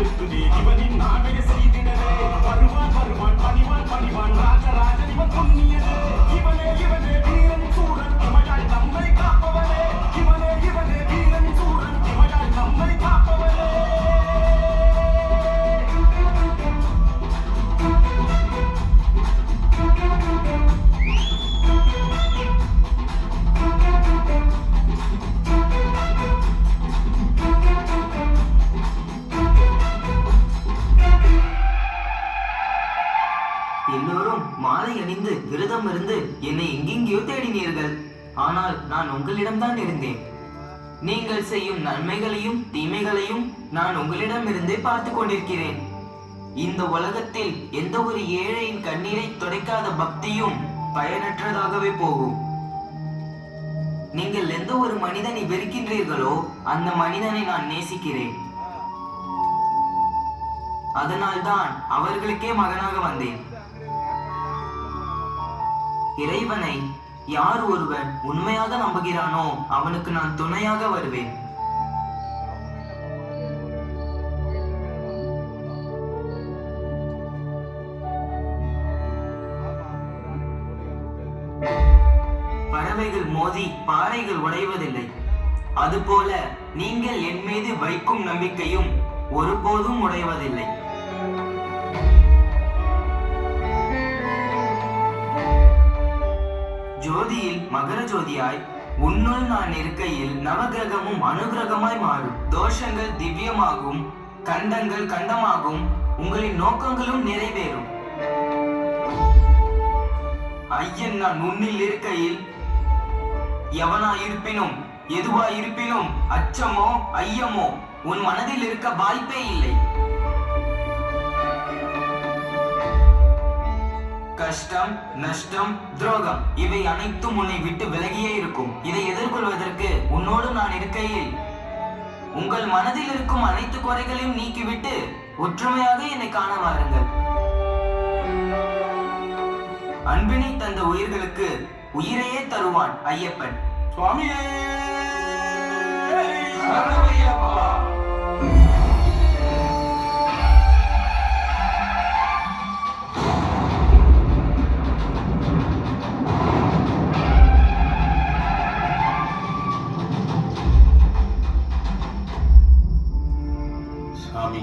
இருக்குதே இவனின் நாடக செய்திடவே வருவான் வருவான் பணிவான் பணிவான் ராஜராஜன் இவன் பொன்னியதே இவனே இவனே வீரன் சூரன் இமையாய் நம்மை காப்பவனே இவனே இவனே வீரன் சூரன் இமையாய் நம்மை காப்பவனே எல்லோரும் மாலை அணிந்து விரதம் இருந்து என்னை எங்கெங்கேயோ தேடினீர்கள். ஆனால் நான் உங்களிடம்தான் இருந்தேன். நீங்கள் செய்யும் நன்மைகளையும் தீமைகளையும் நான் உங்களிடமிருந்தே பார்த்து கொண்டிருக்கிறேன். இந்த உலகத்தில் எந்த ஒரு ஏழையின் கண்ணீரை துடைக்காத பக்தியும் பயனற்றதாகவே போகும். நீங்கள் எந்த ஒரு மனிதனை வெறுக்கின்றீர்களோ அந்த மனிதனை நான் நேசிக்கிறேன். அதனால்தான் அவர்களுக்கே மகனாக வந்தேன். இறைவனை யார் ஒருவன் உண்மையாக நம்புகிறானோ அவனுக்கு நான் துணையாக வருவேன். பறவைகள் மோதி பாறைகள் உடைவதில்லை. அதுபோல நீங்கள் என் மீது வைக்கும் நம்பிக்கையும் ஒருபோதும் உடைவதில்லை. ஜோதியில் மகர ஜோதியாய் உன்னுள் நான் இருக்கையில் நவகிரகமும் அனுகிரகமாய் மாறும். தோஷங்கள் திவ்யமாகும், கண்டங்கள் கண்டமாகும், உங்களின் நோக்கங்களும் நிறைவேறும். ஐயன் நான் உன்னில் இருக்கையில் எவனா இருப்பினும் எதுவா இருப்பினும் அச்சமோ ஐயமோ உன் மனதில் இருக்க வாய்ப்பே இல்லை. கஷ்டம், நஷ்டம், துரோகம் இவை அனைத்தும் உன்னை விட்டு விலகியே இருக்கும். இதை எதிர்கொள்வதற்கு உன்னோடு நான் இருக்கையில் உங்கள் மனதில் இருக்கும் அனைத்து குறைகளையும் நீக்கிவிட்டு ஒற்றுமையாக என்னை காண வாருங்கள். அன்பினை தந்த உயிர்களுக்கு உயிரையே தருவான் ஐயப்பன். சுவாமியே சரணமையப்பா.